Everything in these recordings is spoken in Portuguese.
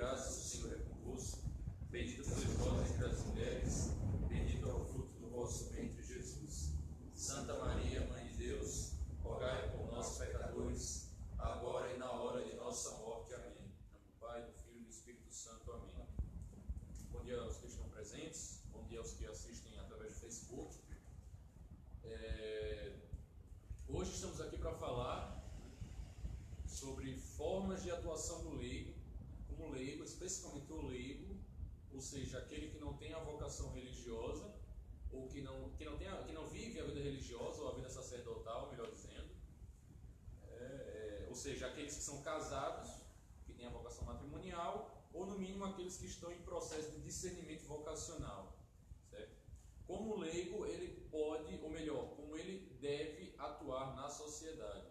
graças, o Senhor é convosco. Bendita sois vós entre as mulheres, bendito é o fruto do vosso ventre, Jesus. Santa Maria, Mãe de Deus, rogai por nós, pecadores, agora e na hora de nossa morte. Amém. Em nome do Pai, do Filho e do Espírito Santo. Amém. Bom dia aos que estão presentes, bom dia aos que assistem através do Facebook. Hoje estamos aqui para falar sobre formas de atuação do leigo, como leigo, especificamente o leigo, ou seja, aquele que não tem a vocação religiosa, ou que não vive a vida religiosa, ou a vida sacerdotal, melhor dizendo, ou seja, aqueles que são casados, que têm a vocação matrimonial, ou no mínimo aqueles que estão em processo de discernimento vocacional, certo? Como leigo, ele pode, ou melhor, como ele deve atuar na sociedade,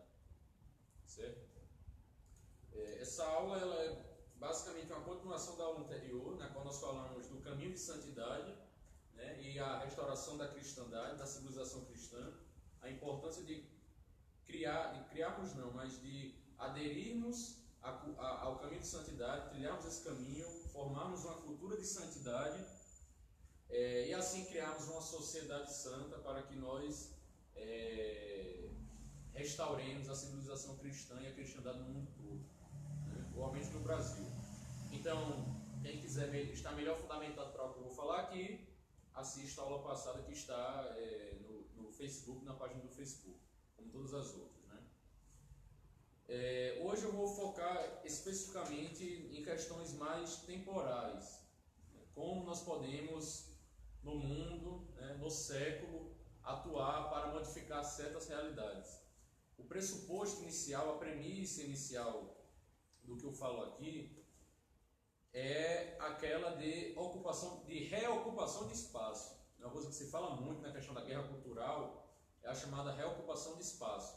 certo? Essa aula ela é basicamente uma continuação da aula anterior, na qual nós falamos do caminho de santidade, né, e a restauração da cristandade, da civilização cristã, a importância de aderirmos ao caminho de santidade, trilharmos esse caminho, formarmos uma cultura de santidade, e assim criarmos uma sociedade santa para que nós restauremos a civilização cristã e a cristandade no mundo todo, né, igualmente no Brasil. Então, quem quiser estar melhor fundamentado para o que eu vou falar aqui, assista a aula passada que está no Facebook, na página do Facebook, como todas as outras, né? Hoje eu vou focar especificamente em questões mais temporais, né? Como nós podemos, no mundo, né, no século, atuar para modificar certas realidades. O pressuposto inicial, a premissa inicial do que eu falo aqui é aquela de reocupação de espaço. Uma coisa que se fala muito na questão da guerra cultural é a chamada reocupação de espaço.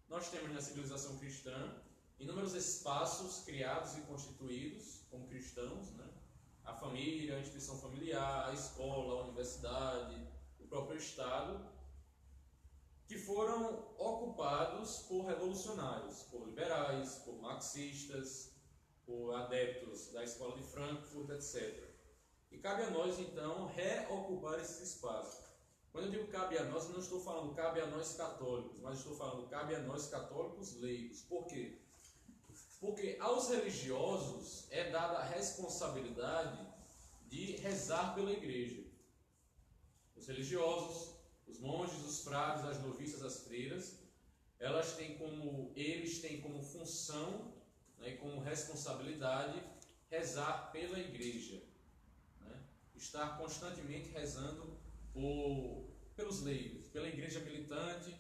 Nós temos na civilização cristã inúmeros espaços criados e constituídos como cristãos, né? A família, a instituição familiar, a escola, a universidade, o próprio Estado, que foram ocupados por revolucionários, por liberais, por marxistas, por adeptos da escola de Frankfurt, etc. E cabe a nós, então, reocupar esses espaços. Quando eu digo cabe a nós, eu não estou falando cabe a nós católicos, mas estou falando cabe a nós católicos leigos. Por quê? Porque aos religiosos é dada a responsabilidade de rezar pela igreja. Os religiosos, os monges, os frades, as noviças, as freiras, eles têm como função, né, e como responsabilidade rezar pela igreja, né? Estar constantemente rezando pelos leigos, pela igreja militante,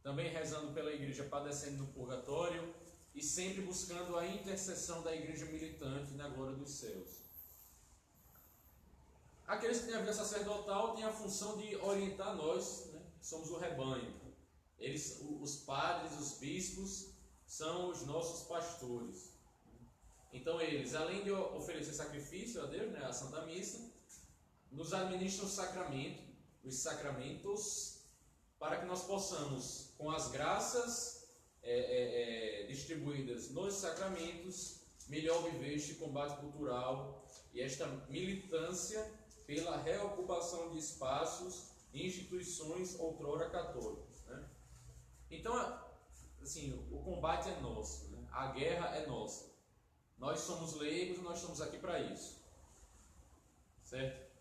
também rezando pela igreja padecendo no purgatório e sempre buscando a intercessão da igreja militante na glória dos céus. Aqueles que têm a vida sacerdotal têm a função de orientar nós, né? Somos o rebanho. Os padres, os bispos, são os nossos pastores. Então eles, além de oferecer sacrifício a Deus, né, a Santa Missa, nos administram os sacramentos, para que nós possamos, com as graças distribuídas nos sacramentos, melhor viver este combate cultural e esta militância pela reocupação de espaços e instituições outrora católicas, né? Então, assim, o combate é nosso, né? A guerra é nossa. Nós somos leigos e nós estamos aqui para isso, certo?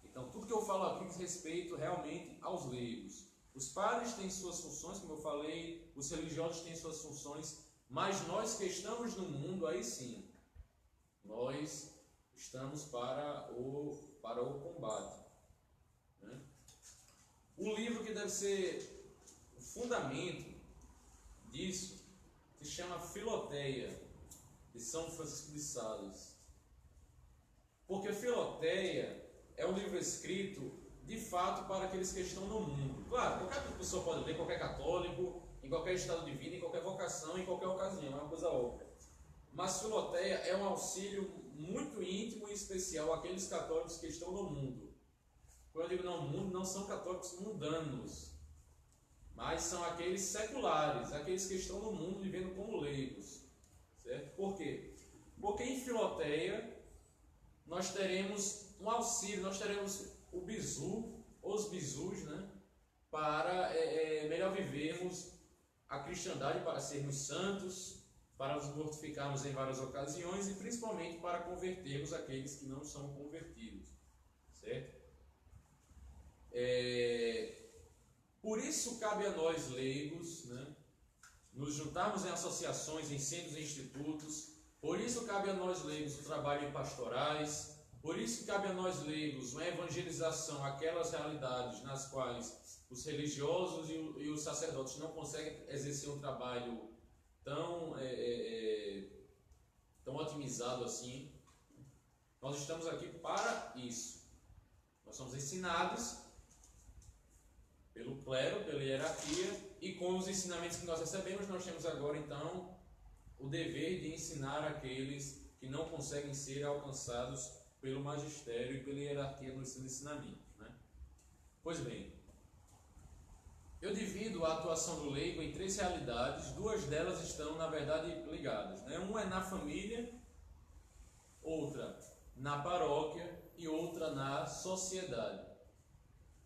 Então, tudo que eu falo aqui diz respeito realmente aos leigos. Os padres têm suas funções, como eu falei, os religiosos têm suas funções, mas nós que estamos no mundo, aí sim, nós estamos para o combate, né? O livro que deve ser o fundamento disso se chama Filoteia, de São Francisco de Sales. Porque Filoteia é um livro escrito, de fato, para aqueles que estão no mundo. Claro, qualquer pessoa pode ler, qualquer católico, em qualquer estado de vida, em qualquer vocação, em qualquer ocasião, é uma coisa óbvia. Mas Filoteia é um auxílio muito íntimo e especial àqueles católicos que estão no mundo. Quando eu digo no mundo, não são católicos mundanos, mas são aqueles seculares, aqueles que estão no mundo vivendo como leigos, certo? Por quê? Porque em Filoteia nós teremos um auxílio, nós teremos o bizu, os bizus, né? Para melhor vivermos a cristandade, para sermos santos, para nos mortificarmos em várias ocasiões e principalmente para convertermos aqueles que não são convertidos, certo? Por isso cabe a nós leigos, né, nos juntarmos em associações, em centros e institutos. Por isso cabe a nós leigos o trabalho em pastorais. Por isso cabe a nós leigos uma evangelização, aquelas realidades nas quais os religiosos e os sacerdotes não conseguem exercer um trabalho tão otimizado assim. Nós estamos aqui para isso. Nós somos ensinados pelo clero, pela hierarquia, e com os ensinamentos que nós recebemos, nós temos agora então o dever de ensinar aqueles que não conseguem ser alcançados pelo magistério e pela hierarquia dos ensinamentos, né? Pois bem, eu divido a atuação do leigo em 3 realidades. 2 delas estão, na verdade, ligadas, né? Uma é na família, outra na paróquia e outra na sociedade.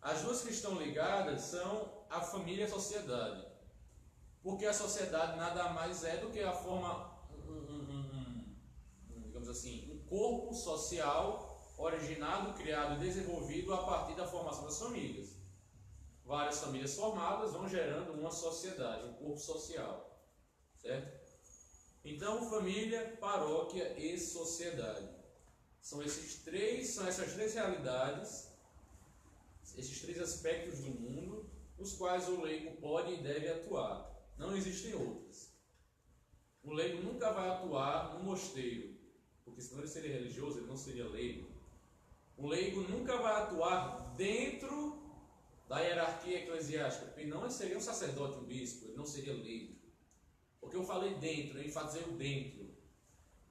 As 2 que estão ligadas são a família e a sociedade, porque a sociedade nada mais é do que a forma, digamos assim, um corpo social originado, criado e desenvolvido a partir da formação das famílias. Várias famílias formadas vão gerando uma sociedade, um corpo social, certo? Então, família, paróquia e sociedade são essas três realidades, esses 3 aspectos do mundo, nos quais o leigo pode e deve atuar. Não existem outras. O leigo nunca vai atuar no mosteiro, porque senão ele seria religioso, ele não seria leigo. O leigo nunca vai atuar dentro da hierarquia eclesiástica, porque não seria um sacerdote, um bispo, ele não seria leigo. Porque eu falei dentro, eu enfatizei o dentro.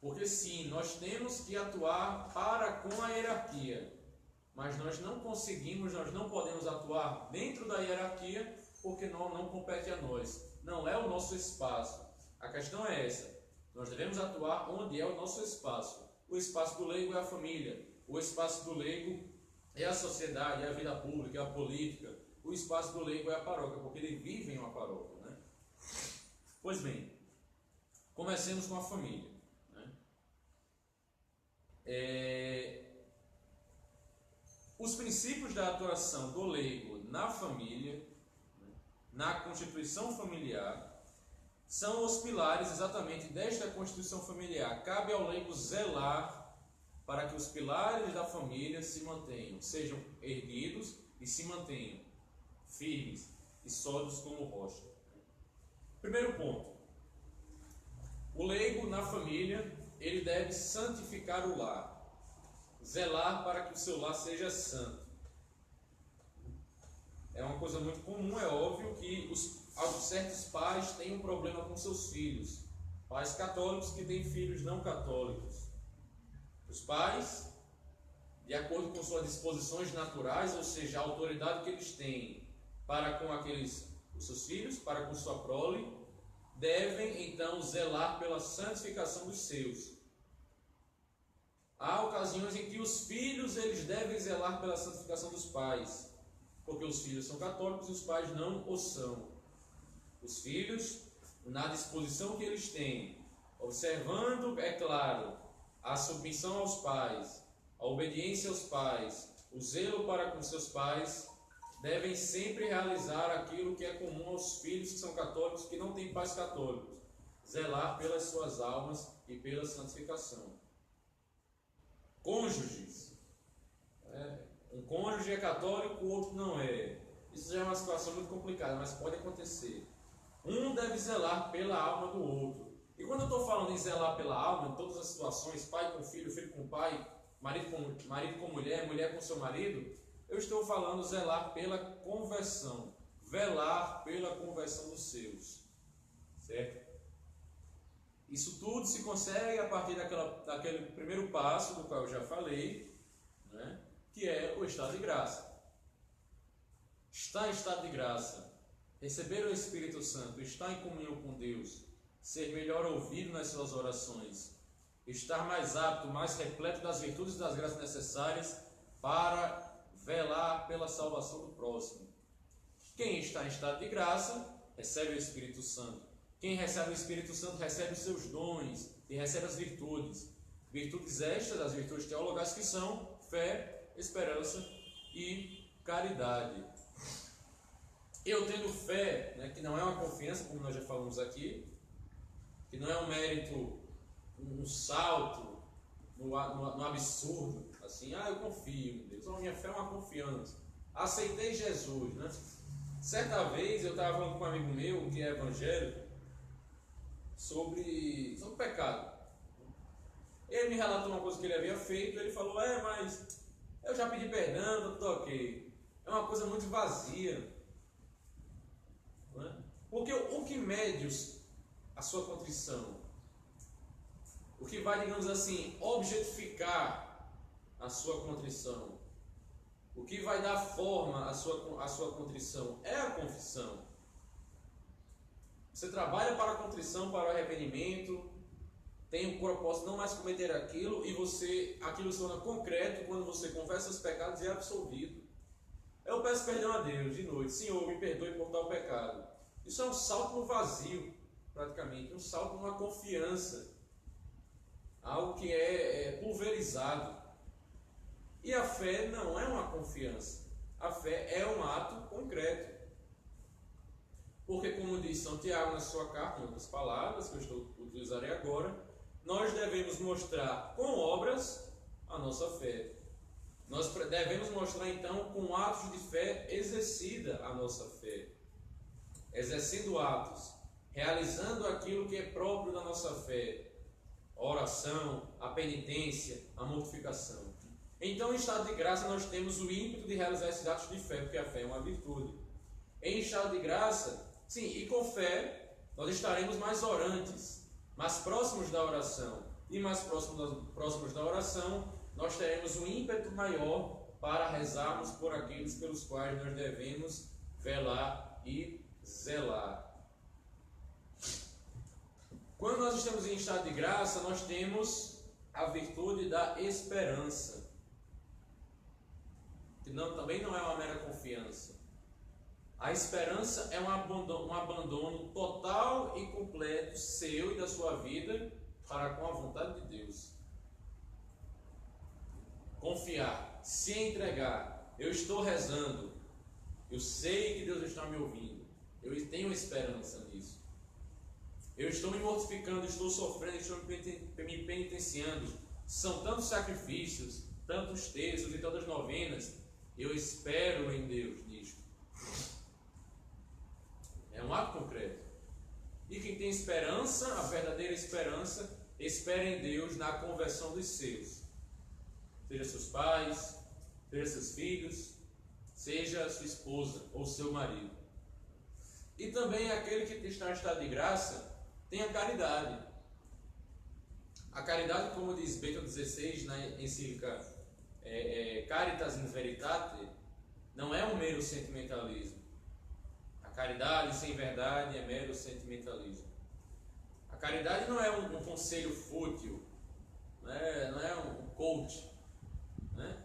Porque sim, nós temos que atuar para com a hierarquia, mas nós não conseguimos, nós não podemos atuar dentro da hierarquia, porque não compete a nós. Não é o nosso espaço. A questão é essa. Nós devemos atuar onde é o nosso espaço. O espaço do leigo é a família. O espaço do leigo é a sociedade, é a vida pública, é a política. O espaço do leigo é a paróquia, porque ele vive em uma paróquia, né? Pois bem, comecemos com a família, né? Os princípios da atuação do leigo na família, na constituição familiar, são os pilares exatamente desta constituição familiar. Cabe ao leigo zelar para que os pilares da família se mantenham, sejam erguidos e se mantenham firmes e sólidos como rocha. Primeiro ponto. O leigo na família, ele deve santificar o lar. Zelar para que o seu lar seja santo. É uma coisa muito comum, é óbvio que certos pais têm um problema com seus filhos. Pais católicos que têm filhos não católicos. Os pais, de acordo com suas disposições naturais, ou seja, a autoridade que eles têm para com os seus filhos, para com sua prole, devem então zelar pela santificação dos seus. Há ocasiões em que os filhos eles devem zelar pela santificação dos pais, porque os filhos são católicos e os pais não o são. Os filhos, na disposição que eles têm, observando, é claro, a submissão aos pais, a obediência aos pais, o zelo para com seus pais, devem sempre realizar aquilo que é comum aos filhos que são católicos, que não têm pais católicos: zelar pelas suas almas e pela santificação. Cônjuges. Um cônjuge é católico, o outro não é. Isso já é uma situação muito complicada, mas pode acontecer. Um deve zelar pela alma do outro. E quando eu estou falando em zelar pela alma, em todas as situações, pai com filho, filho com pai, marido com mulher, mulher com seu marido, eu estou falando zelar pela conversão, velar pela conversão dos seus, certo? Isso tudo se consegue a partir daquele primeiro passo, do qual eu já falei, né? Que é o estado de graça. Estar em estado de graça, receber o Espírito Santo, estar em comunhão com Deus, ser melhor ouvido nas suas orações, estar mais apto, mais repleto das virtudes e das graças necessárias para velar pela salvação do próximo. Quem está em estado de graça, recebe o Espírito Santo. Quem recebe o Espírito Santo recebe os seus dons e recebe as virtudes. Virtudes estas, as virtudes teologais, que são fé, esperança e caridade. Eu tendo fé, né, que não é uma confiança, como nós já falamos aqui, que não é um mérito, um salto no absurdo, assim, eu confio em Deus, a minha fé é uma confiança. Aceitei Jesus, né? Certa vez eu estava falando com um amigo meu, que é evangélico, sobre pecado. Ele me relatou uma coisa que ele havia feito, ele falou, mas eu já pedi perdão, tudo ok. É uma coisa muito vazia. Não é? Porque o que mede a sua contrição? O que vai, digamos assim, objetificar a sua contrição? O que vai dar forma à sua contrição é a confissão. Você trabalha para a contrição, para o arrependimento, tem o propósito de não mais cometer aquilo, e aquilo se torna concreto quando você confessa os pecados e é absolvido. Eu peço perdão a Deus de noite, Senhor, me perdoe por tal pecado. Isso é um salto no vazio, praticamente, um salto numa confiança, algo que é pulverizado. E a fé não é uma confiança, a fé é um ato concreto. Porque, como diz São Tiago na sua carta, em outras palavras, que eu utilizarei agora, nós devemos mostrar com obras a nossa fé. Nós devemos mostrar, então, com atos de fé exercida a nossa fé. Exercendo atos, realizando aquilo que é próprio da nossa fé. A oração, a penitência, a mortificação. Então, em estado de graça, nós temos o ímpeto de realizar esses atos de fé, porque a fé é uma virtude. Em estado de graça, sim, e com fé, nós estaremos mais orantes, mais próximos da oração. E mais próximos da oração, nós teremos um ímpeto maior para rezarmos por aqueles pelos quais nós devemos velar e zelar. Quando nós estamos em estado de graça, nós temos a virtude da esperança, que também não é uma mera confiança. A esperança é um abandono total e completo seu e da sua vida para com a vontade de Deus. Confiar, se entregar. Eu estou rezando, eu sei que Deus está me ouvindo, eu tenho esperança nisso. Eu estou me mortificando, estou sofrendo, estou me penitenciando. São tantos sacrifícios, tantos textos e tantas novenas. Eu espero em Deus nisto. É um ato concreto. E quem tem esperança, a verdadeira esperança, espera em Deus na conversão dos seus. Seja seus pais, seja seus filhos, seja sua esposa ou seu marido. E também aquele que está em estado de graça, tem a caridade. A caridade, como diz Bento XVI na encíclica Caritas in Veritate, não é um mero sentimentalismo. A caridade sem verdade é mero sentimentalismo. A caridade não é um conselho fútil, não é um coach. Né?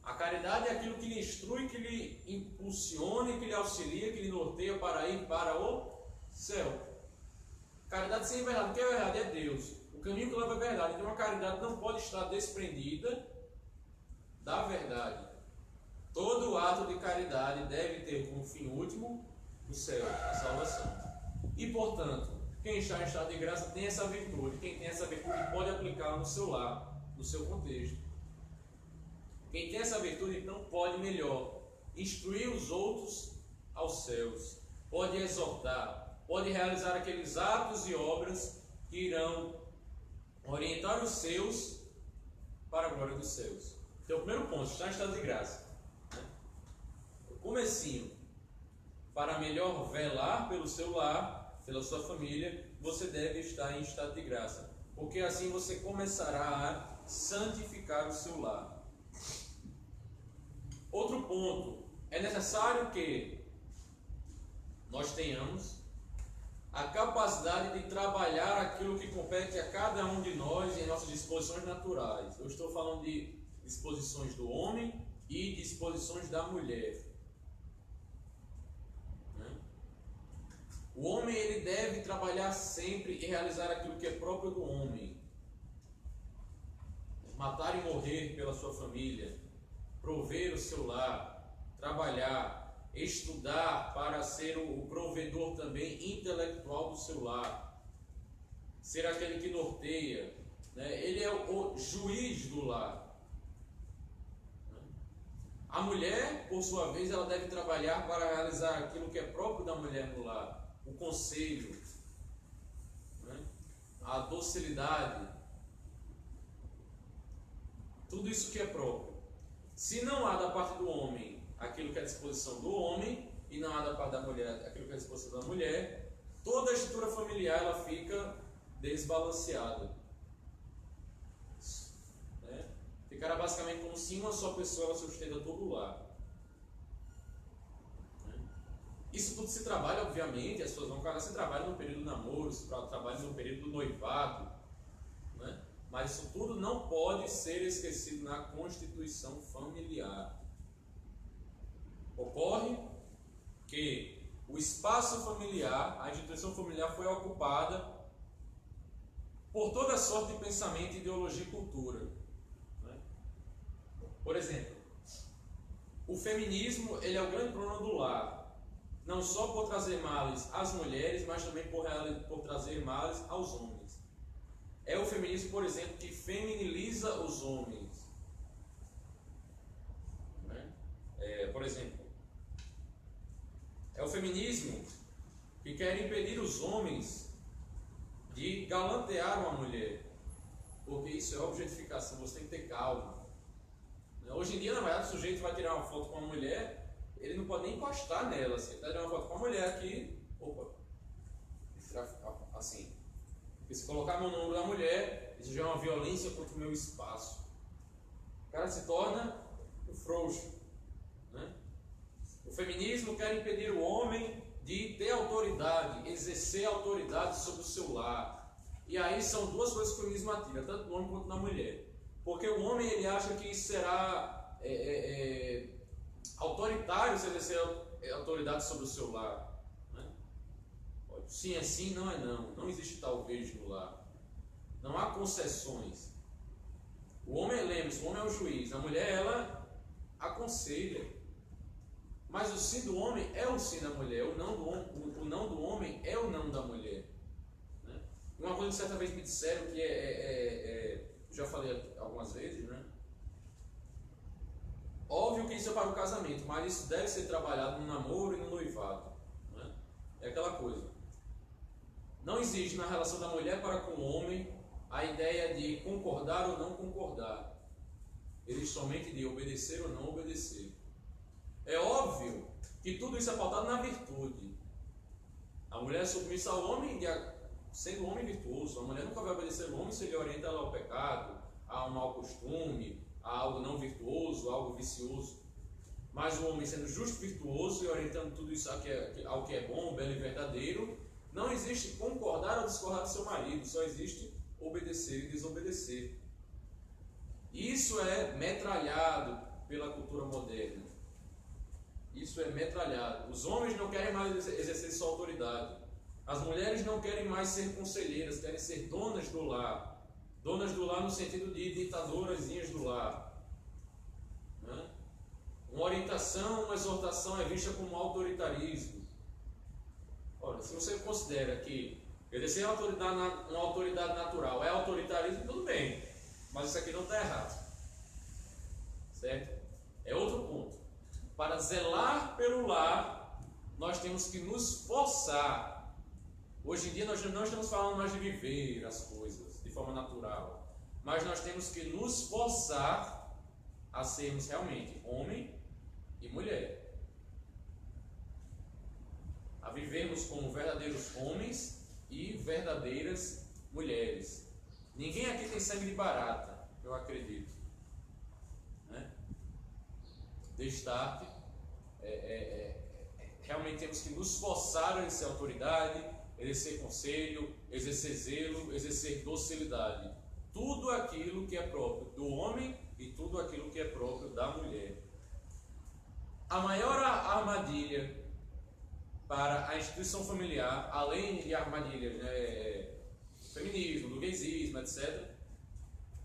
A caridade é aquilo que lhe instrui, que lhe impulsiona, que lhe auxilia, que lhe norteia para ir para o céu. Caridade sem verdade, o que é verdade é Deus. O caminho que leva à verdade. Então a caridade não pode estar desprendida da verdade. Todo ato de caridade deve ter como fim último o céu, a salvação. E portanto, quem está em estado de graça tem essa virtude. Quem tem essa virtude pode aplicá-la no seu lar, no seu contexto. Quem tem essa virtude então pode melhor instruir os outros aos céus, pode exortar, pode realizar aqueles atos e obras que irão orientar os seus para a glória dos céus. Então, o primeiro ponto, está em estado de graça. O comecinho, para melhor velar pelo seu lar, pela sua família, você deve estar em estado de graça, porque assim você começará a santificar o seu lar. Outro ponto, é necessário que nós tenhamos a capacidade de trabalhar aquilo que compete a cada um de nós em nossas disposições naturais. Eu estou falando de disposições do homem e disposições da mulher. O homem ele deve trabalhar sempre e realizar aquilo que é próprio do homem. Matar e morrer pela sua família, prover o seu lar, trabalhar, estudar para ser o provedor também intelectual do seu lar, ser aquele que norteia, né? Ele é o juiz do lar. A mulher, por sua vez, ela deve trabalhar para realizar aquilo que é próprio da mulher no lar, o conselho, né? A docilidade, tudo isso que é próprio. Se não há da parte do homem aquilo que é a disposição do homem e não há da parte da mulher aquilo que é a disposição da mulher, toda a estrutura familiar ela fica desbalanceada, né? Ficará basicamente como se uma só pessoa ela sustenta todo o lar. Isso tudo se trabalha, obviamente, as pessoas vão se trabalha no período do namoro, se trabalha no período do noivado, né? Mas isso tudo não pode ser esquecido na constituição familiar. Ocorre que o espaço familiar, a instituição familiar foi ocupada por toda sorte de pensamento, ideologia e cultura, né? Por exemplo, o feminismo ele é o grande problema do lar. Não só por trazer males às mulheres, mas também por trazer males aos homens. É o feminismo, por exemplo, que feminiliza os homens. Né? Por exemplo, é o feminismo que quer impedir os homens de galantear uma mulher. Porque isso é objetificação, você tem que ter calma. Hoje em dia, na verdade, o sujeito vai tirar uma foto com uma mulher, ele não pode nem encostar nela, assim. Ele está tirando uma foto com uma mulher aqui, opa, assim. Porque se colocar a mão no ombro da mulher, isso já é uma violência contra o meu espaço. O cara se torna um frouxo, né? O feminismo quer impedir o homem de ter autoridade, exercer autoridade sobre o seu lar. E aí são duas coisas que o feminismo atira, tanto no homem quanto na mulher. Porque o homem ele acha que será autoritário se exercer autoridade sobre o seu lar, né? Sim é sim, não é não. Não existe talvez no lar. Não há concessões. O homem, lembre-se, o homem é o juiz, a mulher ela aconselha. Mas o sim do homem é o sim da mulher, o não do homem é o não da mulher, né? Uma coisa que certa vez me disseram que já falei algumas vezes, né? Óbvio que isso é para o casamento, mas isso deve ser trabalhado no namoro e no noivado, né? É aquela coisa. Não existe na relação da mulher para com o homem a ideia de concordar ou não concordar. Existe somente de obedecer ou não obedecer. É óbvio que tudo isso é pautado na virtude. A mulher é submissa ao homem sendo um homem virtuoso. A mulher nunca vai obedecer ao homem se ele orienta ela ao pecado, a um mau costume, a algo não virtuoso, algo vicioso. Mas o homem sendo justo, virtuoso e orientando tudo isso ao que é bom, belo e verdadeiro, não existe concordar ou discordar do seu marido, só existe obedecer e desobedecer. Isso é metralhado pela cultura moderna. Isso é metralhado. Os homens não querem mais exercer sua autoridade. As mulheres não querem mais ser conselheiras, querem ser donas do lar. Donas do lar no sentido de ditadorazinhas do lar, né? Uma orientação, uma exortação é vista como autoritarismo. Ora, se você considera que exercer uma autoridade natural é autoritarismo, tudo bem. Mas isso aqui não está errado. Certo? É outro ponto. Para zelar pelo lar, nós temos que nos forçar. Hoje em dia nós não estamos falando mais de viver as coisas de forma natural, mas nós temos que nos forçar a sermos realmente homem e mulher, a vivermos como verdadeiros homens e verdadeiras mulheres. Ninguém aqui tem sangue de barata, eu acredito, né? Destarte, realmente temos que nos forçar a ser autoridade, exercer conselho, exercer zelo, exercer docilidade. Tudo aquilo que é próprio do homem e tudo aquilo que é próprio da mulher. A maior armadilha para a instituição familiar, além de armadilhas, do feminismo, do gaysismo, etc.,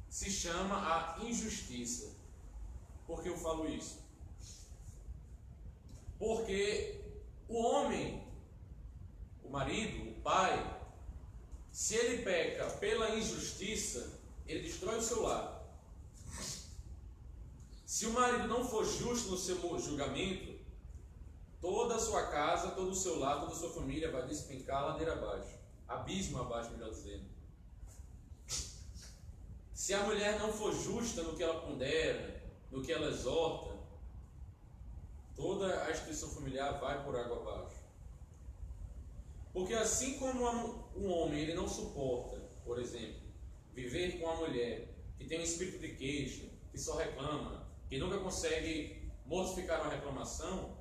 se chama a injustiça. Por que eu falo isso? Porque o homem, o marido, o pai, se ele peca pela injustiça, ele destrói o seu lar. Se o marido não for justo no seu julgamento, toda a sua casa, todo o seu lar, toda a sua família vai despencar ladeira abaixo, abismo abaixo, melhor dizendo. Se a mulher não for justa no que ela pondera, no que ela exorta, toda a instituição familiar vai por água abaixo. Porque assim como um homem ele não suporta, por exemplo, viver com uma mulher que tem um espírito de queixa, que só reclama, que nunca consegue mortificar uma reclamação,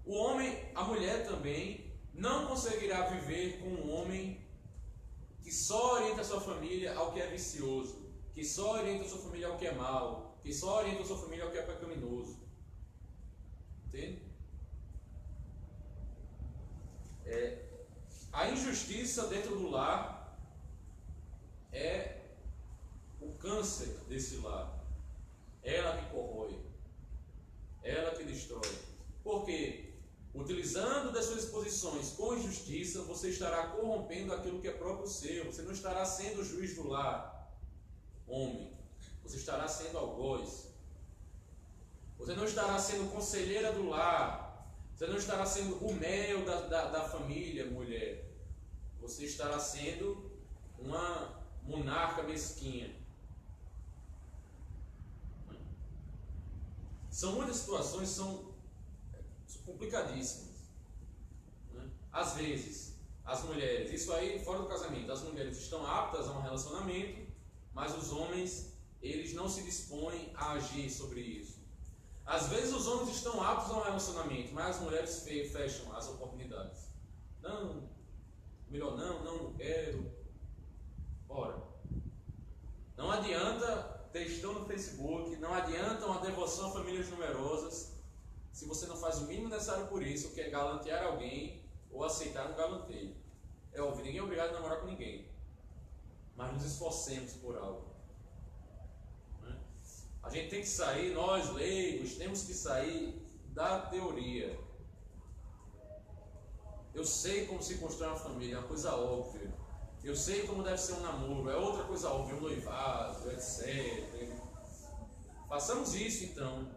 o homem, a mulher também, não conseguirá viver com um homem que só orienta a sua família ao que é vicioso, que só orienta a sua família ao que é mal, que só orienta a sua família ao que é pecaminoso. Entende? A injustiça dentro do lar é o câncer desse lar. Ela que corrói, ela que destrói. Porque, utilizando das suas posições com injustiça, você estará corrompendo aquilo que é próprio seu. Você não estará sendo o juiz do lar, homem. Você estará sendo algoz. Você não estará sendo conselheira do lar. Você não estará sendo o mel da família, mulher. Você estará sendo uma monarca mesquinha. São muitas situações, são complicadíssimas. Às vezes, as mulheres, isso aí fora do casamento, as mulheres estão aptas a um relacionamento, mas os homens, eles não se dispõem a agir sobre isso. Às vezes os homens estão aptos a um relacionamento, mas as mulheres fecham as oportunidades. Não, melhor não quero. Bora. Não adianta textão no Facebook, não adianta uma devoção a famílias numerosas, se você não faz o mínimo necessário por isso, que é galantear alguém ou aceitar um galanteio. É óbvio, ninguém é obrigado a namorar com ninguém, mas nos esforcemos por algo. A gente tem que sair, nós leigos, temos que sair da teoria. Eu sei como se constrói uma família, é uma coisa óbvia. Eu sei como deve ser um namoro, é outra coisa óbvia, um noivado, etc. Façamos isso então,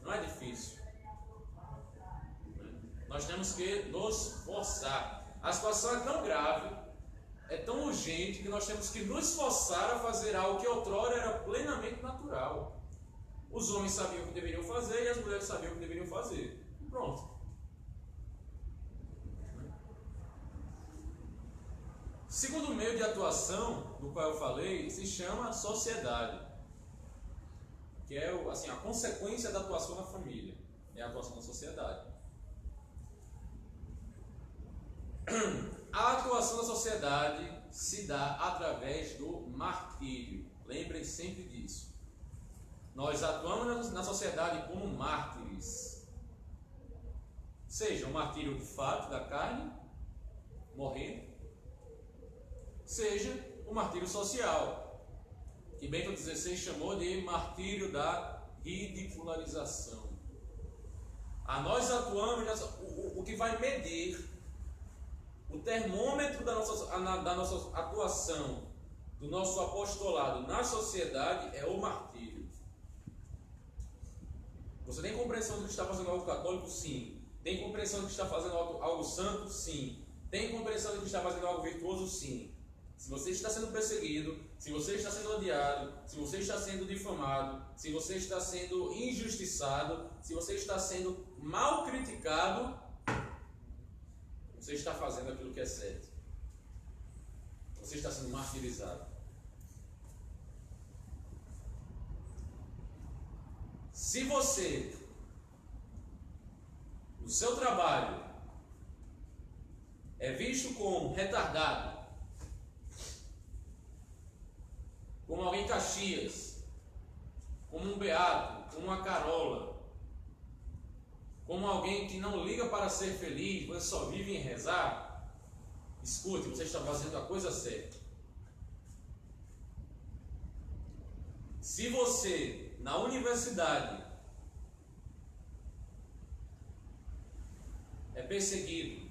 não é difícil. Nós temos que nos forçar. A situação é tão grave, é tão urgente, que nós temos que nos forçar a fazer algo que outrora era plenamente natural. Os homens sabiam o que deveriam fazer e as mulheres sabiam o que deveriam fazer. Pronto. Segundo meio de atuação, do qual eu falei, se chama sociedade, que é assim, a consequência da atuação na família, é a atuação na sociedade. A atuação da sociedade se dá através do martírio. Lembrem sempre disso. Nós atuamos na sociedade como mártires. Seja o martírio de fato da carne, morrendo, seja o martírio social, que Bento XVI chamou de martírio da ridicularização. A nós atuamos, o que vai medir o termômetro da nossa atuação, do nosso apostolado na sociedade, é o martírio. Você tem compreensão de que está fazendo algo católico? Sim. Tem compreensão de que está fazendo algo santo? Sim. Tem compreensão de que está fazendo algo virtuoso? Sim. Se você está sendo perseguido, se você está sendo odiado, se você está sendo difamado, se você está sendo injustiçado, se você está sendo mal criticado, você está fazendo aquilo que é certo. Você está sendo martirizado. Se você, no seu trabalho, é visto como retardado, como alguém Caxias, como um beato, como uma carola, como alguém que não liga para ser feliz, você só vive em rezar, escute, você está fazendo a coisa certa. Se você, na universidade, é perseguido,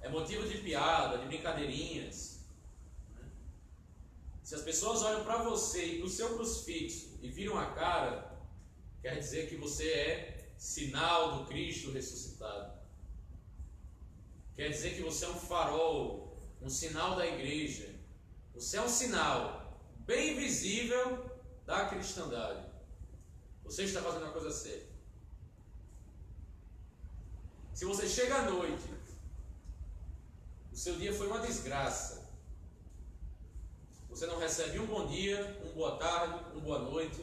é motivo de piada, de brincadeirinhas, se as pessoas olham para você e para o seu crucifixo e viram a cara, quer dizer que você é sinal do Cristo ressuscitado. Quer dizer que você é um farol, um sinal da igreja. Você é um sinal bem visível da cristandade. Você está fazendo a coisa certa. Se você chega à noite, o seu dia foi uma desgraça, você não recebe um bom dia, uma boa tarde, uma boa noite,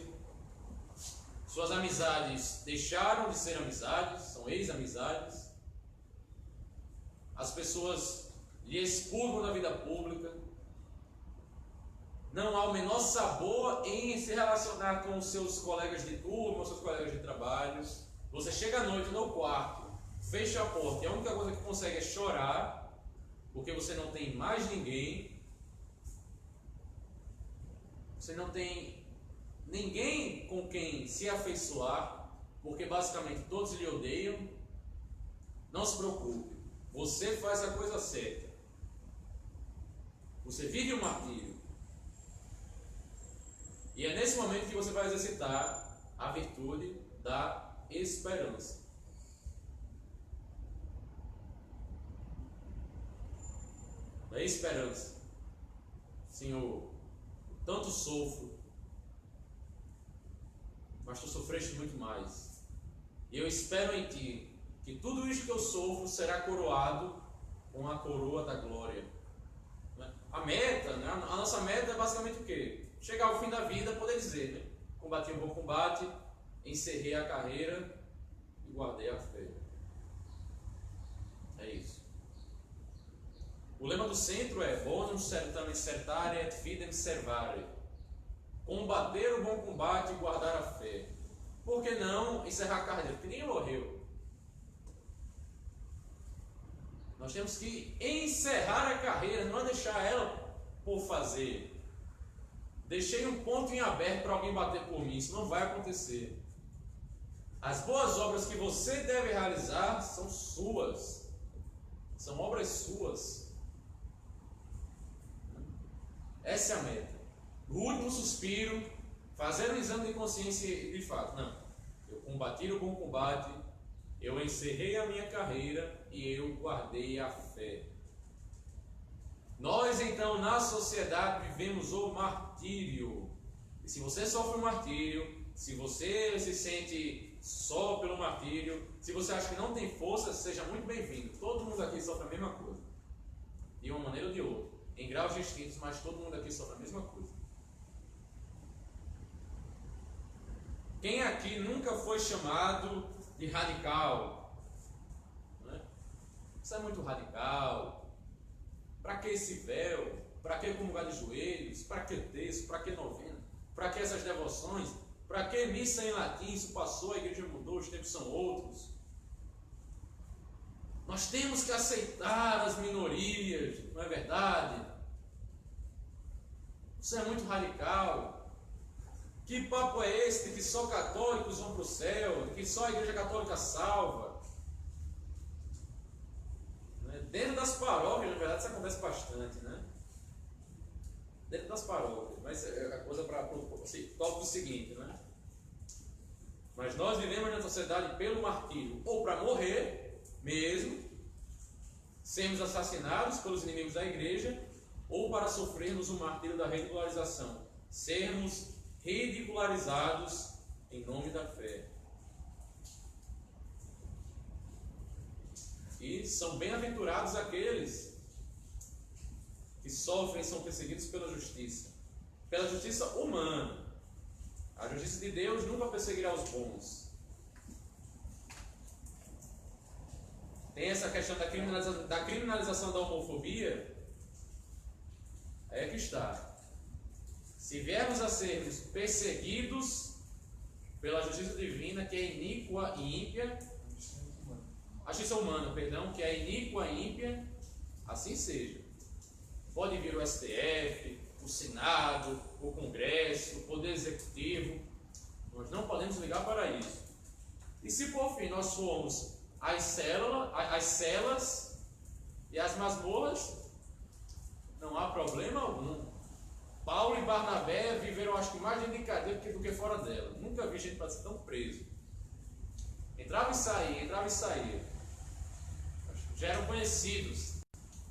suas amizades deixaram de ser amizades, são ex-amizades, as pessoas lhe expurgam da vida pública, não há o menor sabor em se relacionar com os seus colegas de turma, os seus colegas de trabalho. Você chega à noite no quarto, fecha a porta e a única coisa que consegue é chorar, porque você não tem mais ninguém, você não tem ninguém com quem se afeiçoar, porque basicamente todos lhe odeiam. Não se preocupe, você faz a coisa certa, você vive o martírio, e é nesse momento que você vai exercitar a virtude da esperança. Da esperança. Senhor, tanto sofro, mas tu sofreste muito mais. E eu espero em ti que tudo isso que eu sofro será coroado com a coroa da glória. A meta, né? A nossa meta é basicamente o quê? Chegar ao fim da vida, poder dizer, né? Combati um bom combate, encerrei a carreira e guardei a fé. É isso. O lema do centro é bonum certamen certare et fidem servare. Combater o bom combate e guardar a fé. Por que não encerrar a carreira? Porque ninguém morreu. Nós temos que encerrar a carreira, não é deixar ela por fazer. Deixei um ponto em aberto para alguém bater por mim. Isso não vai acontecer. As boas obras que você deve realizar são suas. São obras suas. Essa é a meta. No último suspiro, fazer um exame de consciência de fato. Não. Eu combati o bom combate, eu encerrei a minha carreira e eu guardei a fé. Nós, então, na sociedade, vivemos o martírio. E se você sofre o martírio, se você se sente só pelo martírio, se você acha que não tem força, seja muito bem-vindo. Todo mundo aqui sofre a mesma coisa. De uma maneira ou de outra. Em graus distintos, mas todo mundo aqui sofre a mesma coisa. Quem aqui nunca foi chamado de radical? Não é? Isso é muito radical. Para que esse véu? Para que comungar de joelhos? Para que texto? Para que novena? Para que essas devoções? Para que missa em latim? Isso passou, a igreja mudou, os tempos são outros. Nós temos que aceitar as minorias, não é verdade? Isso é muito radical. Que papo é esse de que só católicos vão para o céu, de que só a igreja católica salva? Dentro das paróquias, na verdade, isso acontece bastante, né? Dentro das paróquias, mas é a coisa para o tópico seguinte, né? Mas nós vivemos na sociedade pelo martírio, ou para morrer mesmo, sermos assassinados pelos inimigos da igreja, ou para sofrermos o martírio da ridicularização, sermos ridicularizados em nome da fé. E são bem-aventurados aqueles que sofrem e são perseguidos pela justiça humana. A justiça de Deus nunca perseguirá os bons. tem essa questão da criminalização da homofobia, é que está. Se viermos a sermos perseguidos pela justiça divina, que é iníqua e ímpia, a justiça humana, perdão, que é iníqua e ímpia, assim seja. Pode vir o STF, o Senado, o Congresso, o Poder Executivo, nós não podemos ligar para isso. E se por fim nós formos as celas e as masmorras, não há problema algum. Paulo e Barnabé viveram, acho que, mais dentro de cadeia do que fora dela. Nunca vi gente para ser tão preso. Entrava e saía. Já eram conhecidos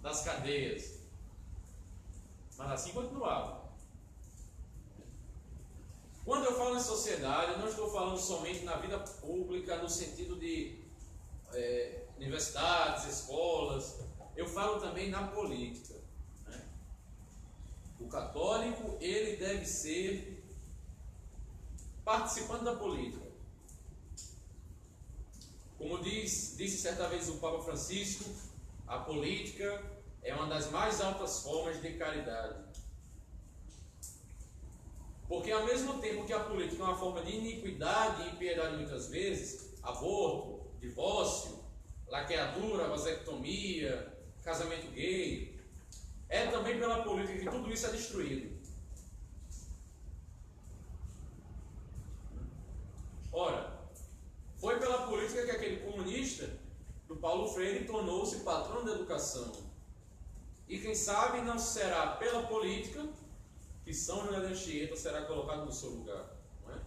das cadeias. Mas assim continuava. Quando eu falo em sociedade, eu não estou falando somente na vida pública, no sentido de universidades, escolas. Eu falo também na política. Né? O católico, ele deve ser participante da política. Como disse certa vez o Papa Francisco, a política é uma das mais altas formas de caridade. Porque ao mesmo tempo que a política é uma forma de iniquidade e impiedade muitas vezes, aborto, divórcio, laqueadura, vasectomia, casamento gay, é também pela política que tudo isso é destruído. Ora, foi pela política que aquele comunista do Paulo Freire tornou-se patrão da educação. E quem sabe não será pela política que São José da Anchieta será colocado no seu lugar. Não é?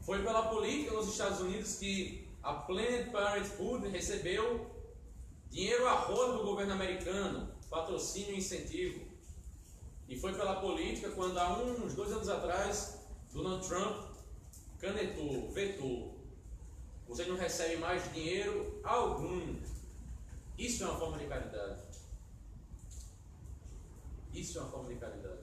Foi pela política nos Estados Unidos que a Planned Parenthood recebeu dinheiro a rodo do governo americano, patrocínio e incentivo. E foi pela política quando há uns 2 anos atrás Donald Trump canetou, vetou. Você não recebe mais dinheiro algum. Isso é uma forma de caridade. Isso é uma forma de caridade.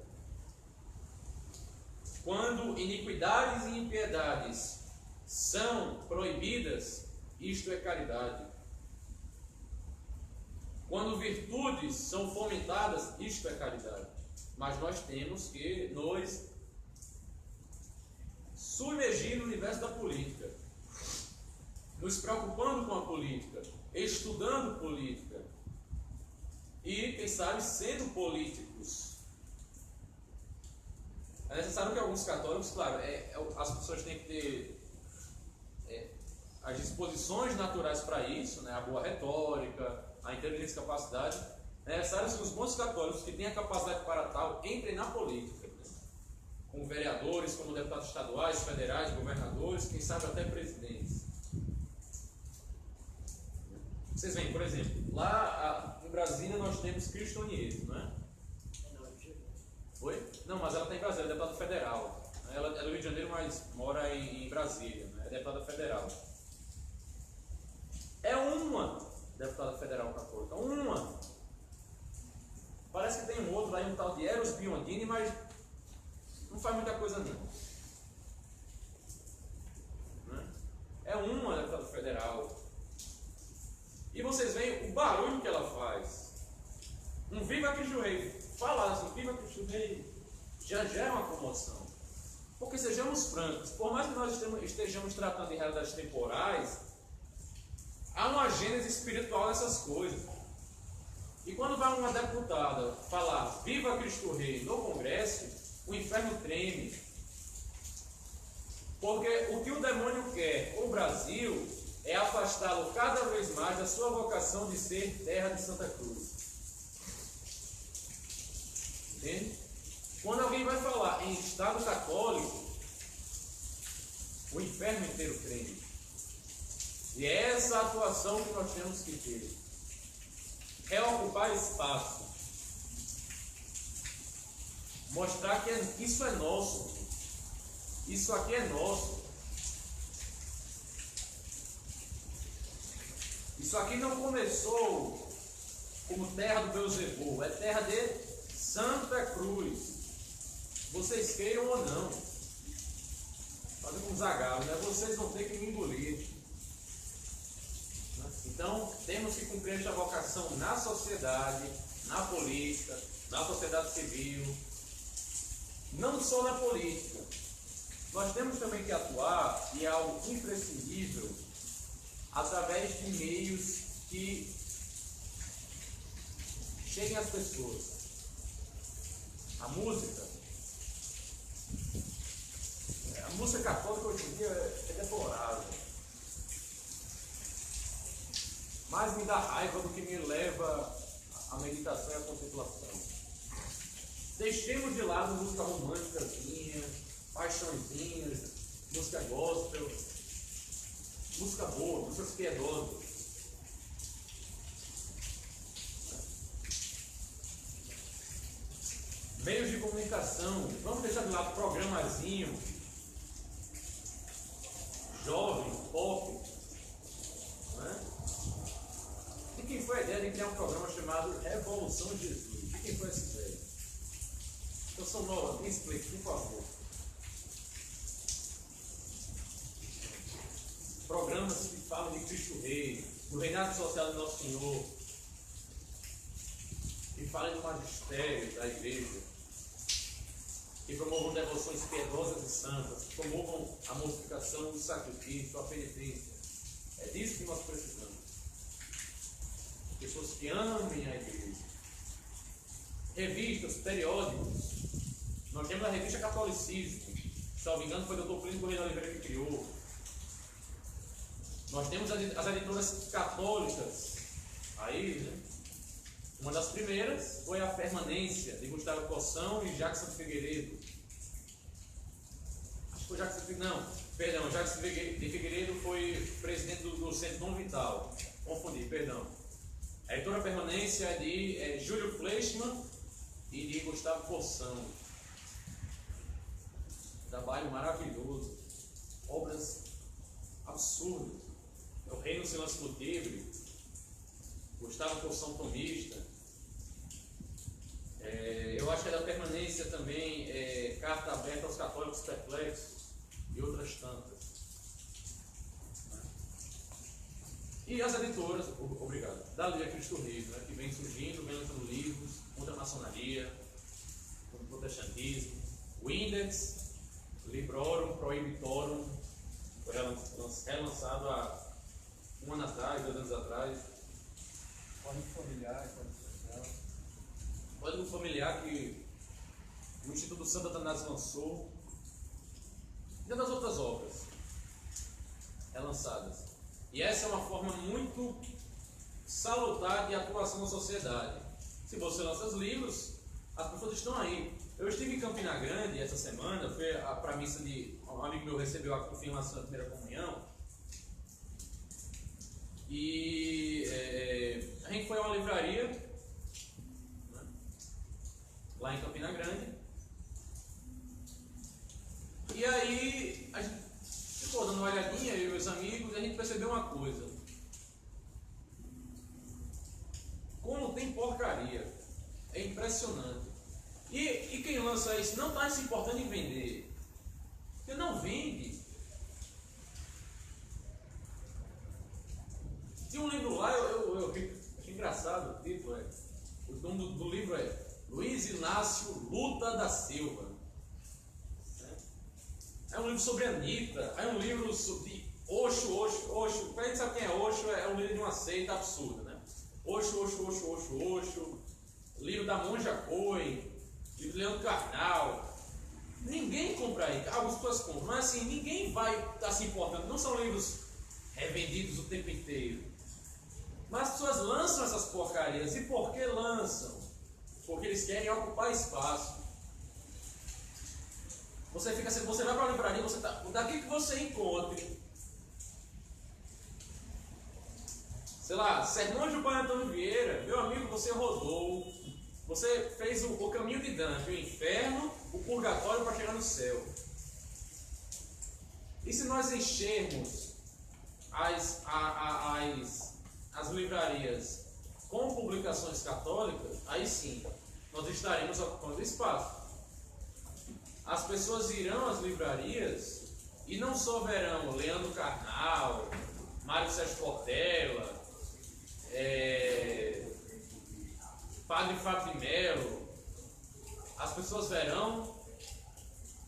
Quando iniquidades e impiedades são proibidas, isto é caridade. Quando virtudes são fomentadas, isto é caridade. Mas nós temos que nos submergir no universo da política, nos preocupando com a política, estudando política e, quem sabe, sendo políticos. É necessário que alguns católicos, claro, as pessoas têm que ter as disposições naturais para isso, né? A boa retórica, a inteligência e capacidade. É necessário que os bons católicos que têm a capacidade para tal entrem na política, né? Como vereadores, como deputados estaduais, federais, governadores, quem sabe até presidentes. Vocês veem, por exemplo, lá em Brasília nós temos Cristo Nieto, não é? Oi? Não, mas ela está em Brasília, é deputada federal. Ela é do Rio de Janeiro, mas mora em Brasília, né? É deputada federal. É uma deputada federal católica, uma. Parece que tem um outro aí, um tal de Eros Biondini, mas não faz muita coisa não. É uma deputada federal. E vocês veem o barulho que ela faz. Um Viva Cristo Rei, falar assim, Viva Cristo Rei, já gera uma comoção. Porque sejamos francos, por mais que nós estejamos tratando de realidades temporais, há uma gênese espiritual nessas coisas. E quando vai uma deputada falar Viva Cristo Rei no Congresso, o inferno treme. Porque o que o demônio quer com o Brasil é afastá-lo cada vez mais da sua vocação de ser terra de Santa Cruz. Entende? Quando alguém vai falar em Estado católico, o inferno inteiro treme. E é essa atuação que nós temos que ter. Reocupar espaço. Mostrar que isso é nosso. Isso aqui é nosso. Isso aqui não começou como terra do Beelzebub, é terra de Santa Cruz. Vocês queiram ou não. fazer como Zagallo, né? Vocês vão ter que me engolir. Então, temos que cumprir esta vocação na sociedade, na política, na sociedade civil, não só na política. Nós temos também que atuar, e é algo imprescindível, através de meios que cheguem às pessoas. A música católica hoje em dia é deplorável. Mais me dá raiva do que me leva à meditação e à contemplação. Deixemos de lado música românticazinha, paixõezinhas, música gospel, música boa, músicas piedosas. Meios de comunicação, vamos deixar de lado programazinho, jovem, pop, né? E quem foi a ideia de criar um programa chamado Revolução Jesus? De quem foi essa ideia? Então, são novas, me explique, por favor. Programas que falam de Cristo Rei, do reinado social de Nosso Senhor, que falem do magistério da igreja, que promovam devoções piedosas e santas, que promovam a mortificação do sacrifício, a penitência. É disso que nós precisamos. Pessoas que amem a igreja. Revistas, periódicos. Nós temos a revista Catolicismo. Se não me engano, foi o Dr. Plínio Correia de Oliveira que criou. Nós temos as editoras católicas. Aí, né? Uma das primeiras foi a Permanência, de Gustavo Coção e Jackson Figueiredo. Acho que foi Jackson Figueiredo. Não, perdão, Jackson de Figueiredo foi presidente do Centro Dom Vital. Confundi, perdão. A editora Permanência é de Júlio Fleischmann e de Gustavo Coção. Trabalho maravilhoso. Obras absurdas. O Reino Silêncio do Tigre. Gustavo Coção Tomista. Eu acho que é da Permanência também, Carta Aberta aos Católicos Perplexos e outras tantas. E as editoras, obrigado, da Liga Cristo Rei, né, que vem surgindo, vem lançando livros contra a maçonaria, contra o protestantismo. O Index, Librorum Prohibitorum, foi relançado há um ano atrás, 2 anos atrás. Código familiar, código social. Código familiar que o Instituto Santo Atanásio lançou. E das outras obras relançadas. E essa é uma forma muito salutar de atuação na sociedade. Se você lança os livros, as pessoas estão aí. Eu estive em Campina Grande essa semana, foi para a missa de um amigo meu recebeu a confirmação da primeira comunhão. E a gente foi a uma livraria, né, lá em Campina Grande. E aí a gente ficou dando uma olhadinha, eu e meus amigos, e a gente percebeu uma coisa. Como tem porcaria. É impressionante. E quem lança isso não está se importando em vender. Porque não vende. Tinha um livro lá, eu achei engraçado o título. O nome do livro é Luiz Inácio Luta da Silva. É um livro sobre Anitta, é um livro sobre Osho. Para gente saber quem é Osho, é um livro de uma seita absurda, né? Osho. Livro da Monja Coen, livro de Leandro Carnal. Ninguém compra aí, algumas pessoas compram, mas assim, ninguém vai estar se importando. Não são livros revendidos o tempo inteiro. Mas as pessoas lançam essas porcarias. E por que lançam? Porque eles querem ocupar espaço. Você vai para a livraria, daqui que você encontre, sei lá, Sermões do Pai Antônio Vieira, meu amigo, você rodou, você fez o caminho de Dante, o inferno, o purgatório para chegar no céu. E se nós enchermos as livrarias com publicações católicas, aí sim, nós estaremos ocupando espaço. As pessoas irão às livrarias E não só verão Leandro Carnal, Mário Sérgio Portela, Padre Fábio de Mello. As pessoas verão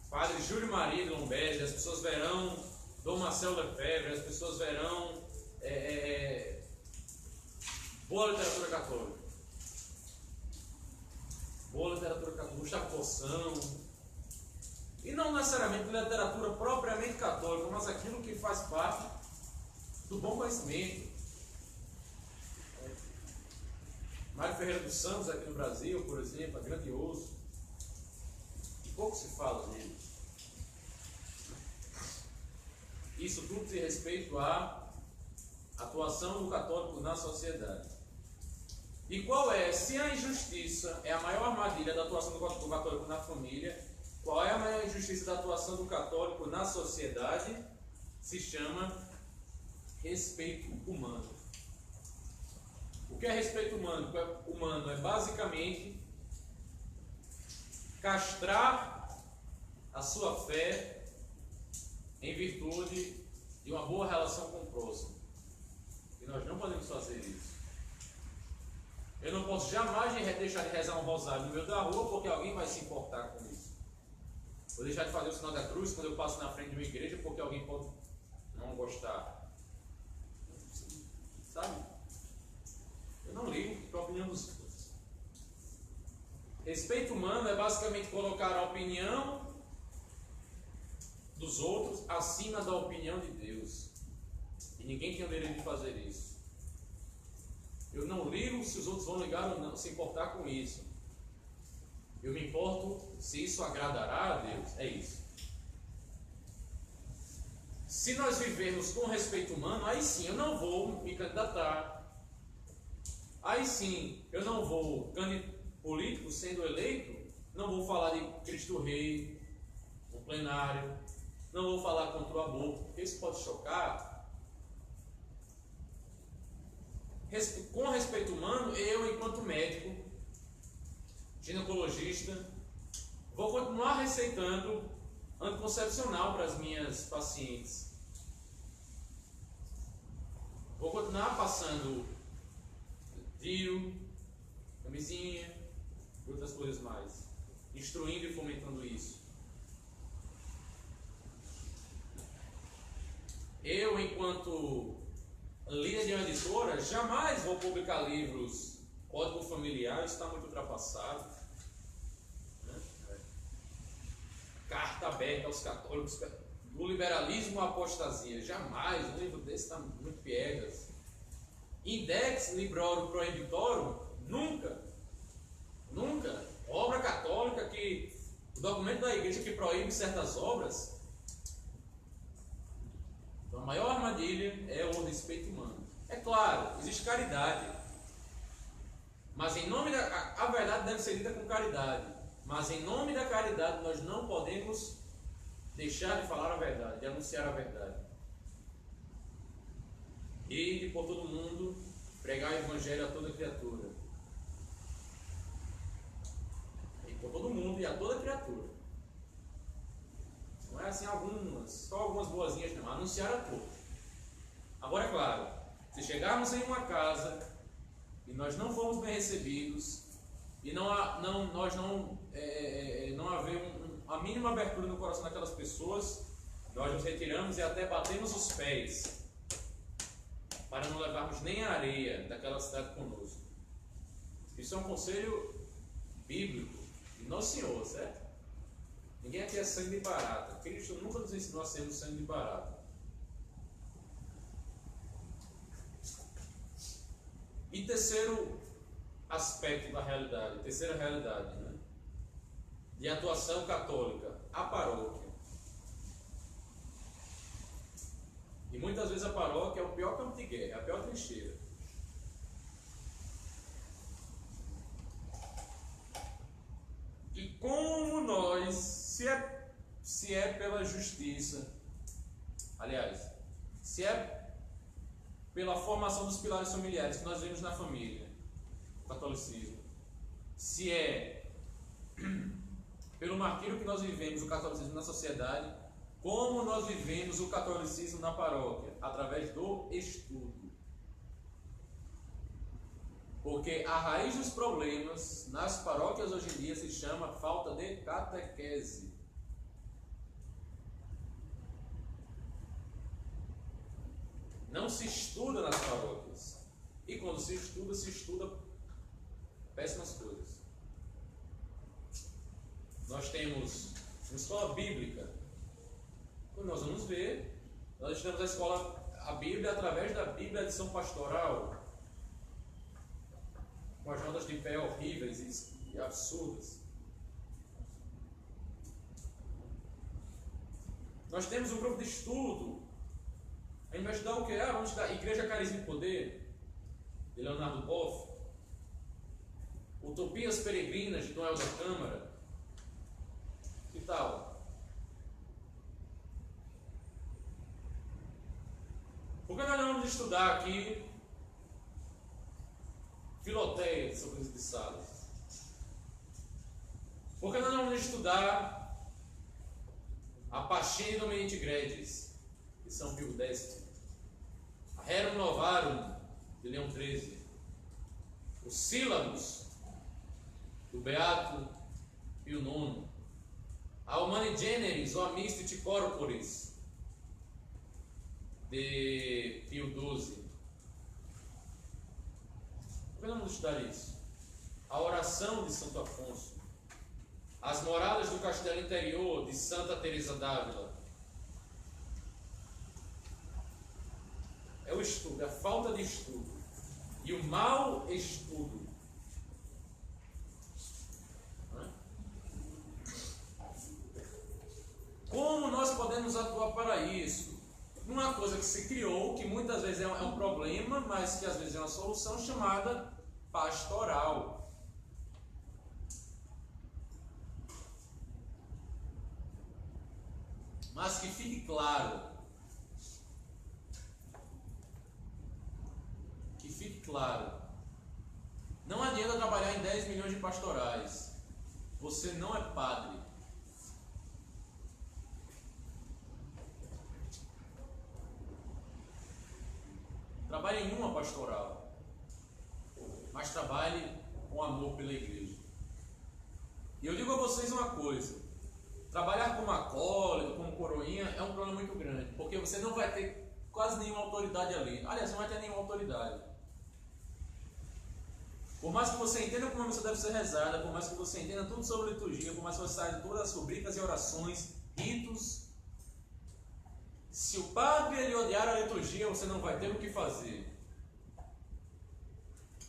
Padre Júlio Maria de Lombardi, as pessoas verão Dom Marcelo Lefebvre, as pessoas verão boa literatura católica. Boa literatura católica, Gustavo Poção. E não necessariamente literatura propriamente católica, mas aquilo que faz parte do bom conhecimento. Mário Ferreira dos Santos, aqui no Brasil, por exemplo, é grandioso. Pouco se fala dele. Isso tudo diz respeito à atuação do católico na sociedade. E qual é? Se a injustiça é a maior armadilha da atuação do católico na família, qual é a maior injustiça da atuação do católico na sociedade? Se chama respeito humano. O que é respeito humano? Humano é basicamente castrar a sua fé em virtude de uma boa relação com o próximo. E nós não podemos fazer isso. Eu não posso jamais deixar de rezar um rosário no meio da rua porque alguém vai se importar com isso. Vou deixar de fazer o sinal da cruz quando eu passo na frente de uma igreja porque alguém pode não gostar. Sabe? Eu não ligo para a opinião dos outros. Respeito humano é basicamente colocar a opinião dos outros acima da opinião de Deus. E ninguém tem o direito de fazer isso. Eu não ligo se os outros vão ligar ou não, se importar com isso. Eu me importo se isso agradará a Deus. É isso. Se nós vivermos com respeito humano, aí sim eu não vou me candidatar. Aí sim eu não vou, político sendo eleito, não vou falar de Cristo Rei no plenário, não vou falar contra o aborto, porque isso pode chocar. Com respeito humano, eu, enquanto médico, ginecologista, vou continuar receitando anticoncepcional para as minhas pacientes. Vou continuar passando DIU, camisinha e outras coisas mais, instruindo e fomentando isso. Eu, enquanto líder de uma editora, jamais vou publicar livros Código Familiar, isso está muito ultrapassado. Né? Carta aberta aos católicos, do liberalismo à apostasia, jamais, um livro desse está muito piegas. Index Librorum Prohibitorum, nunca. Obra católica o documento da igreja que proíbe certas obras. Então, a maior armadilha é o respeito humano. É claro, existe caridade, mas em nome a verdade deve ser dita com caridade, mas em nome da caridade nós não podemos deixar de falar a verdade, de anunciar a verdade. E por todo mundo pregar o evangelho a toda criatura. E por todo mundo e a toda criatura. Não é assim só algumas boazinhas, não. Anunciar a todos. Agora é claro, se chegarmos em uma casa e nós não formos bem recebidos e não haver a mínima abertura no coração daquelas pessoas, nós nos retiramos e até batemos os pés para não levarmos nem a areia daquela cidade conosco. Isso é um conselho bíblico de Nosso Senhor, certo? Ninguém aqui é sangue de barata. Cristo nunca nos ensinou a sermos sangue de barata. E terceiro aspecto da realidade, terceira realidade, né? De atuação católica, a paróquia. E muitas vezes a paróquia é o pior campo de guerra, é a pior trincheira. E como nós, se é pela justiça, aliás, se é pela formação dos pilares familiares que nós vemos na família, o catolicismo, se é pelo martírio que nós vivemos, o catolicismo na sociedade, Como nós vivemos o catolicismo na paróquia? Através do estudo. Porque a raiz dos problemas nas paróquias hoje em dia se chama falta de catequese. Não se estuda nas paróquias. E quando se estuda péssimas coisas. Nós temos uma escola bíblica. Quando nós vamos ver, nós estudamos a Bíblia através da Bíblia de São Pastoral, com as notas de pé horríveis e absurdas. Nós temos um grupo de estudo. A gente vai estudar o que? Vamos estudar Igreja, Carisma e Poder, de Leonardo Boff. Utopias Peregrinas, de Noel da Câmara. Que tal? Por que nós não vamos estudar aqui Filoteia, de São Francisco de Sales? Por que nós não vamos estudar a Pascini Dominici Gredis, de São Pio X? A Rerum Novarum, de Leão XIII. Os Sílabos, do Beato Pio IX. A Humani Generis, o Amisti Corporis, de Pio XII. Por que não vamos estudar isso? A oração de Santo Afonso. As moradas do Castelo Interior, de Santa Teresa d'Ávila. É o estudo, é a falta de estudo. E o mau estudo. Como nós podemos atuar para isso? Uma coisa que se criou, que muitas vezes é um problema, mas que às vezes é uma solução, chamada pastoral. Mas que fique claro, não adianta trabalhar em 10 milhões de pastorais. Você não é padre. Trabalhe em uma pastoral, mas trabalhe com amor pela igreja. E eu digo a vocês uma coisa: trabalhar como acólito, como coroinha, é um problema muito grande, porque você não vai ter quase nenhuma autoridade ali. Aliás, não vai ter nenhuma autoridade. Por mais que você entenda como a missa deve ser rezada, por mais que você entenda tudo sobre liturgia, por mais que você saiba todas as rubricas e orações, ritos, se o padre ele odiar a liturgia, você não vai ter o que fazer.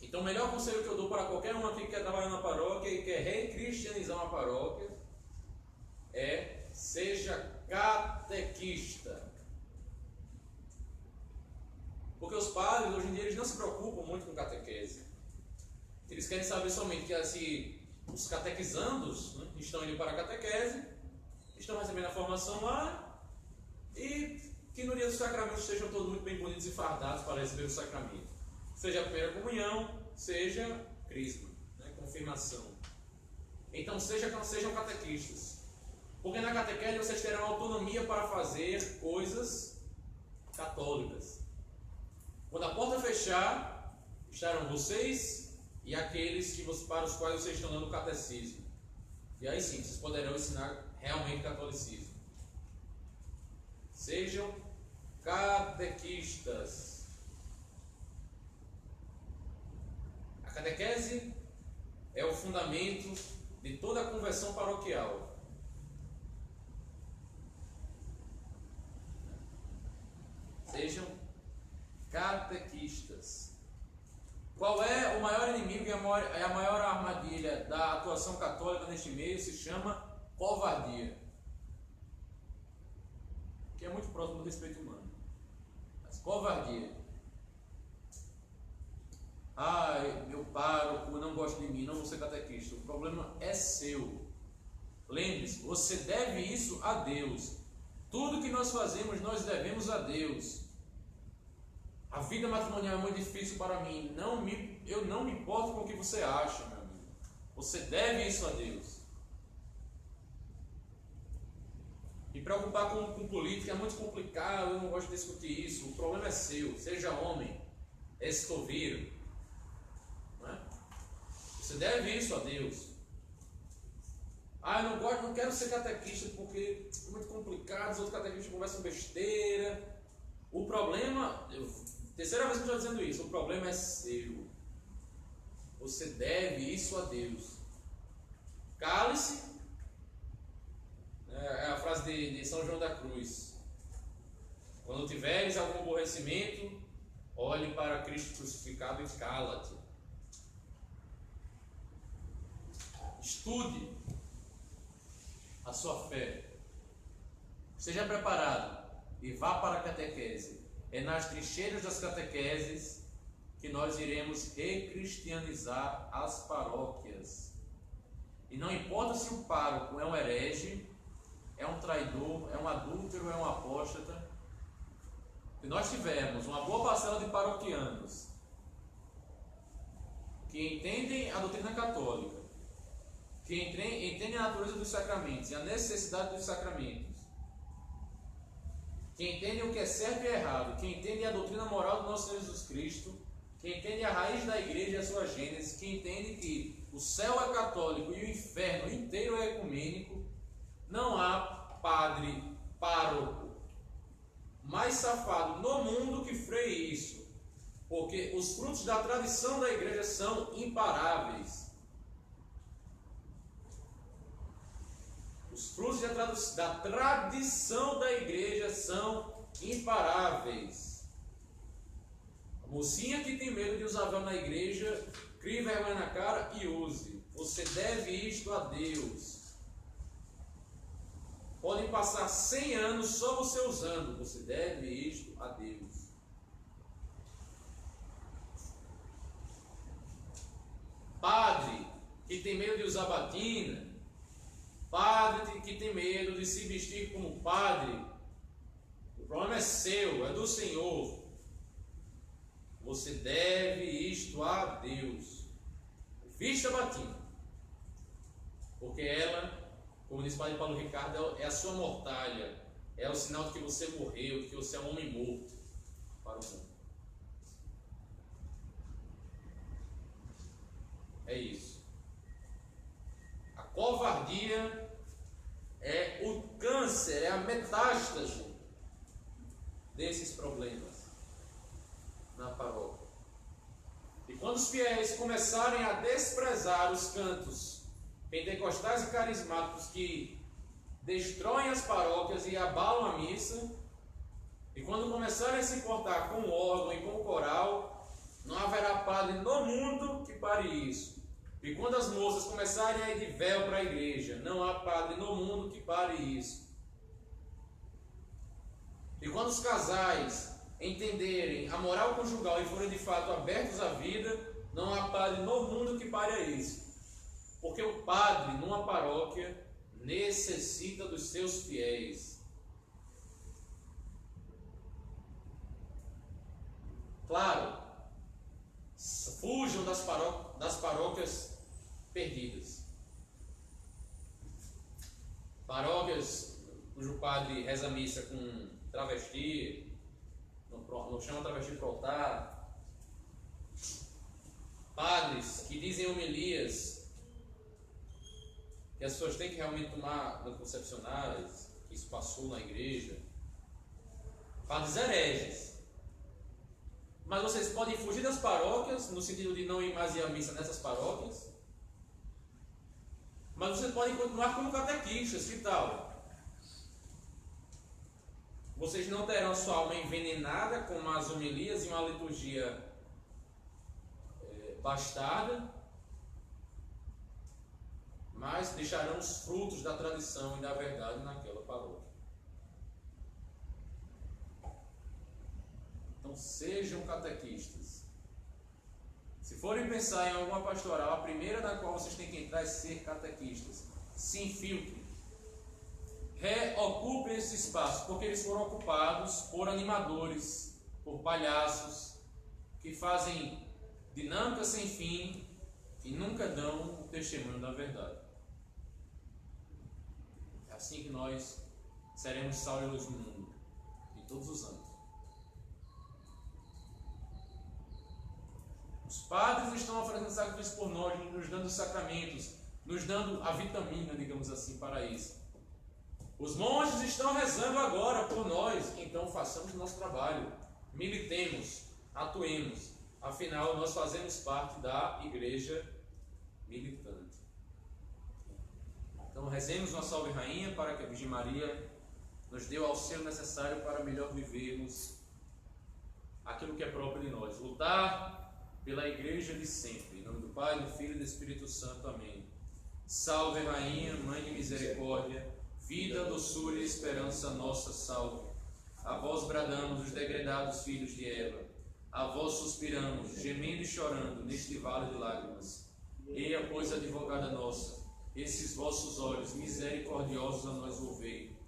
Então, o melhor conselho que eu dou para qualquer um aqui que quer trabalhar na paróquia e quer recristianizar uma paróquia é: seja catequista. Porque os padres, hoje em dia, eles não se preocupam muito com catequese. Eles querem saber somente que se os catequizandos, né, estão indo para a catequese, estão recebendo a formação lá, e que no dia do sacramento estejam todos muito bem bonitos e fardados para receber o sacramento. Seja a primeira comunhão, seja crisma, né, confirmação. Então sejam catequistas. Porque na catequese vocês terão autonomia para fazer coisas católicas. Quando a porta fechar, estarão vocês e aqueles para os quais vocês estão dando o catecismo. E aí sim, vocês poderão ensinar realmente catolicismo. Sejam catequistas. A catequese é o fundamento de toda a conversão paroquial. Sejam catequistas. Qual é o maior inimigo e a maior armadilha da atuação católica neste meio? Se chama covardia. Que é muito próximo do respeito humano. Mas covardia. Meu pároco não gosta de mim, não vou ser catequista. O problema é seu. Lembre-se, você deve isso a Deus. Tudo que nós fazemos, nós devemos a Deus. A vida matrimonial é muito difícil para mim. Eu não me importo com o que você acha, meu amigo. Você deve isso a Deus. Me preocupar com política é muito complicado, eu não gosto de discutir isso. O problema é seu, seja homem, estoviro. Não é? Você deve isso a Deus. Ah, eu não gosto, não quero ser catequista porque é muito complicado, os outros catequistas conversam besteira. O problema, terceira vez que eu estou dizendo isso, o problema é seu. Você deve isso a Deus. Cale-se, é a frase de São João da Cruz. Quando tiveres algum aborrecimento, olhe para Cristo crucificado e cala-te. Estude a sua fé. Esteja preparado e vá para a catequese. É nas trincheiras das catequeses que nós iremos recristianizar as paróquias. E não importa se o pároco é um herege, é um traidor, é um adúltero, é um apóstata. Se nós tivermos uma boa parcela de paroquianos que entendem a doutrina católica, que entendem a natureza dos sacramentos e a necessidade dos sacramentos, que entendem o que é certo e errado, que entendem a doutrina moral do nosso Senhor Jesus Cristo, que entendem a raiz da igreja e a sua gênese, que entendem que o céu é católico e o inferno inteiro é ecumênico, não há padre, pároco mais safado no mundo que freie isso, porque os frutos da tradição da igreja são imparáveis. Os frutos da tradição da igreja são imparáveis. A mocinha que tem medo de usar véu na igreja, crie vergonha na cara e use. Você deve isto a Deus. Podem passar 100 anos só você usando. Você deve isto a Deus. Padre que tem medo de usar batina, padre que tem medo de se vestir como padre, o problema é seu, é do Senhor. Você deve isto a Deus. Vista a batina, porque ela, como diz o padre Paulo Ricardo, é a sua mortalha, é o sinal de que você morreu, de que você é um homem morto para o mundo. É isso. A covardia é o câncer, é a metástase desses problemas na paróquia. E quando os fiéis começarem a desprezar os cantos pentecostais e carismáticos que destroem as paróquias e abalam a missa, e quando começarem a se importar com o órgão e com o coral, não haverá padre no mundo que pare isso. E quando as moças começarem a ir de véu para a igreja, não há padre no mundo que pare isso. E quando os casais entenderem a moral conjugal e forem de fato abertos à vida, não há padre no mundo que pare isso. Porque o padre numa paróquia necessita dos seus fiéis. Claro, fujam das paróquias perdidas. Paróquias cujo padre reza a missa com travesti, não chama travesti para o altar. Padres que dizem homilias que as pessoas têm que realmente tomar anticoncepcionais, que isso passou na igreja. Padres hereges. Mas vocês podem fugir das paróquias, no sentido de não ir mais ir à missa nessas paróquias. Mas vocês podem continuar como catequistas, que tal? Vocês não terão sua alma envenenada com umas homilias e uma liturgia bastarda, mas deixarão os frutos da tradição e da verdade naquela paróquia. Então sejam catequistas. Se forem pensar em alguma pastoral, a primeira na qual vocês têm que entrar é ser catequistas. Se infiltrem. Reocupem esse espaço, porque eles foram ocupados por animadores, por palhaços, que fazem dinâmicas sem fim e nunca dão o testemunho da verdade. É assim que nós seremos sal e luz no mundo, em todos os âmbitos. Os padres estão oferecendo sacrifício por nós, nos dando os sacramentos, nos dando a vitamina, digamos assim, para isso. Os monges estão rezando agora por nós, então façamos o nosso trabalho, militemos, atuemos, afinal nós fazemos parte da igreja militante. Então rezemos uma Salve Rainha para que a Virgem Maria nos dê o auxílio necessário para melhor vivermos aquilo que é próprio de nós, lutar pela igreja de sempre. Em nome do Pai, do Filho e do Espírito Santo. Amém. Salve Rainha, Mãe de Misericórdia, vida, doçura e esperança nossa, salve. A vós bradamos os degredados filhos de Eva, a vós suspiramos, gemendo e chorando neste vale de lágrimas. Eia, pois, advogada nossa, esses vossos olhos misericordiosos a nós volvei,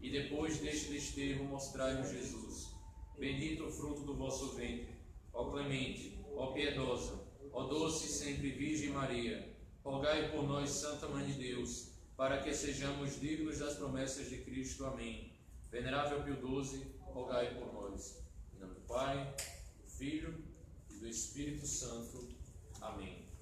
e depois deste desterro mostrai-nos Jesus. Bendito o fruto do vosso ventre, ó clemente, ó piedosa, ó doce e sempre Virgem Maria, rogai por nós, Santa Mãe de Deus, para que sejamos dignos das promessas de Cristo. Amém. Venerável Pio XII, rogai por nós. Em nome do Pai, do Filho e do Espírito Santo. Amém.